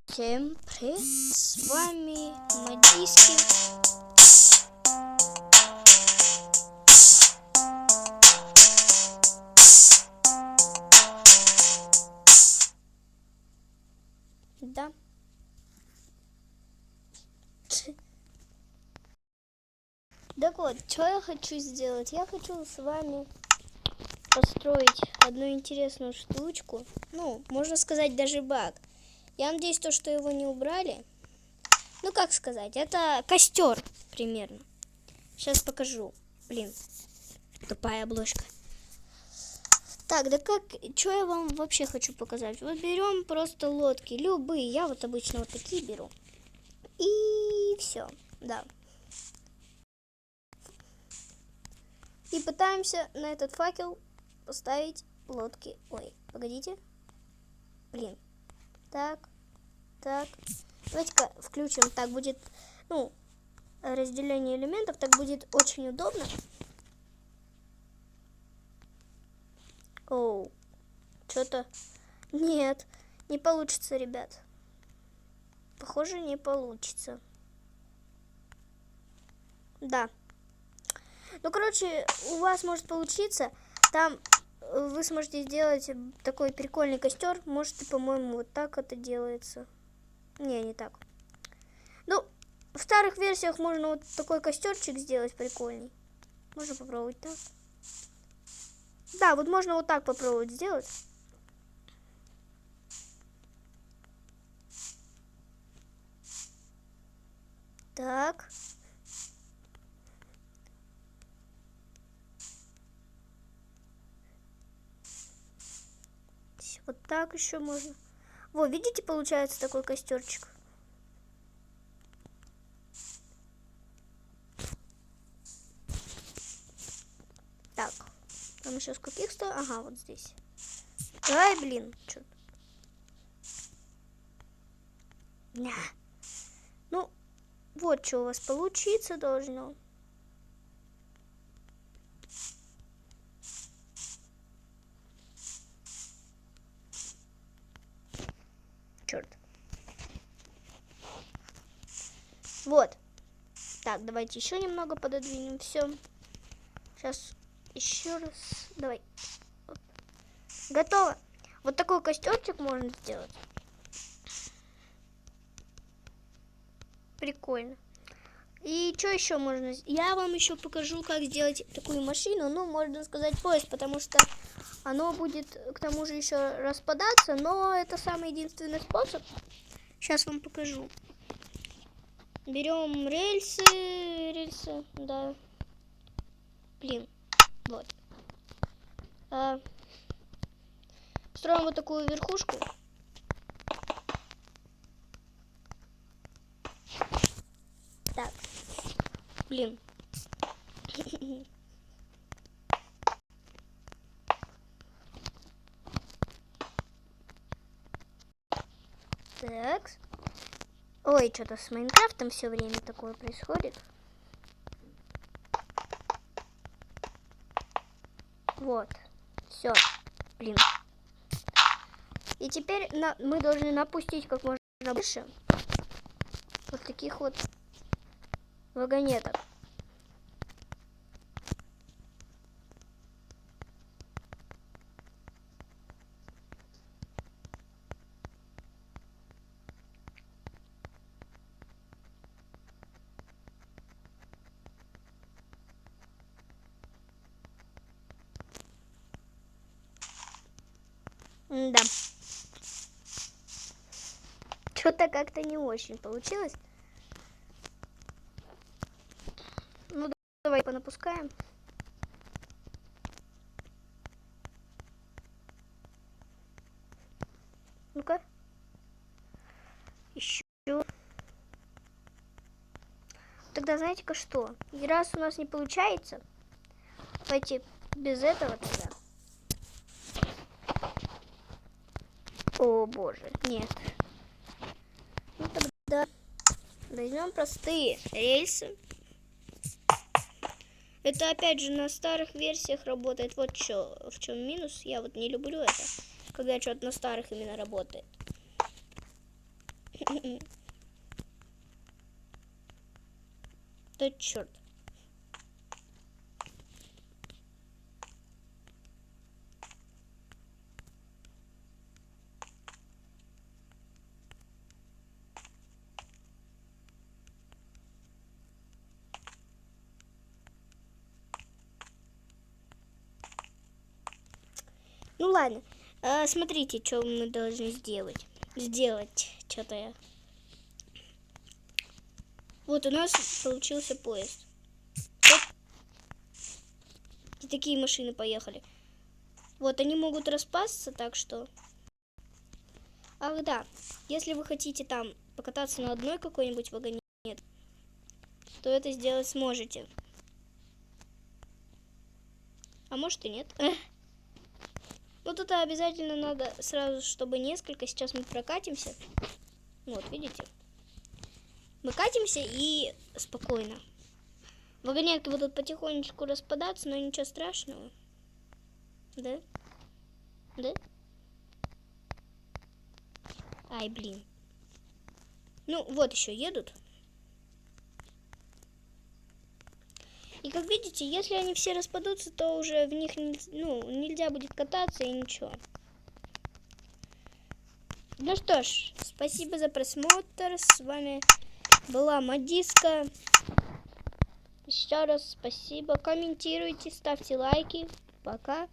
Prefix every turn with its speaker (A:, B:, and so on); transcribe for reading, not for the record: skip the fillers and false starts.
A: Всем привет, с вами Мадиски. Да. Так вот, что я хочу сделать? Я хочу с вами построить одну интересную штучку. Ну, можно сказать, даже баг. Я надеюсь, что его не убрали. Ну, как сказать, это костер примерно. Сейчас покажу. Блин, тупая обложка. Так, да как, что я вам вообще хочу показать? Вот берем просто лодки, любые. Я вот обычно вот такие беру. И все, да. И пытаемся на этот факел поставить лодки. Ой, погодите. Блин. Так. Давайте-ка включим. Так будет, ну, разделение элементов. Так будет очень удобно. Оу. Что-то... Нет, не получится, ребят. Похоже, не получится. Да. Ну, короче, у вас может получиться. Там вы сможете сделать такой прикольный костер. Может, по-моему, вот так это делается. Не так. Ну, в старых версиях можно вот такой костерчик сделать прикольный. Можно попробовать так. Да, вот можно вот так попробовать сделать. Так. Вот так еще можно. Во, видите, получается такой костерчик. Так. Там еще с каких сторон? Ага, вот здесь. Ай, блин. Что-то. Ну, вот что у вас получиться должно. Черт. Вот. Так, давайте еще немного пододвинем. Все. Сейчас еще раз. Давай. Оп. Готово. Вот такой костерчик можно сделать. Прикольно. И что еще можно? Я вам еще покажу, как сделать такую машину. Ну, можно сказать, поезд, потому что оно будет к тому же еще распадаться. Но это самый единственный способ. Сейчас вам покажу. Берем рельсы, да. Блин, вот. Строим вот такую верхушку. Так, блин. Так. Ой, что-то с Майнкрафтом все время такое происходит. Вот. Все. Блин. И теперь мы должны напустить как можно больше вот таких вот вагонеток. Да. Что-то как-то не очень получилось. Ну, давай понапускаем. Ну-ка. Еще. Тогда знаете-ка что? И раз у нас не получается, давайте без этого тогда. О боже, нет. Ну тогда возьмем простые рельсы. Это опять же на старых версиях работает. Вот что, в чем минус. Я вот не люблю это, когда что-то на старых именно работает. Да черт. Ну ладно. Смотрите, что мы должны сделать. Что-то я. Вот у нас получился поезд. Оп. И такие машины поехали. Вот они могут распасться, так что... Ах да, если вы хотите там покататься на одной какой-нибудь вагоне, то это сделать сможете. А может и нет. Ну тут обязательно надо сразу, чтобы несколько. Сейчас мы прокатимся. Вот, видите? Мы катимся и спокойно. Вагонетки будут потихонечку распадаться, но ничего страшного. Да? Да? Ай, блин. Ну, вот еще едут. И как видите, если они все распадутся, то уже в них нельзя будет кататься и ничего. Ну что ж, спасибо за просмотр. С вами была Мадиска. Еще раз спасибо. Комментируйте, ставьте лайки. Пока.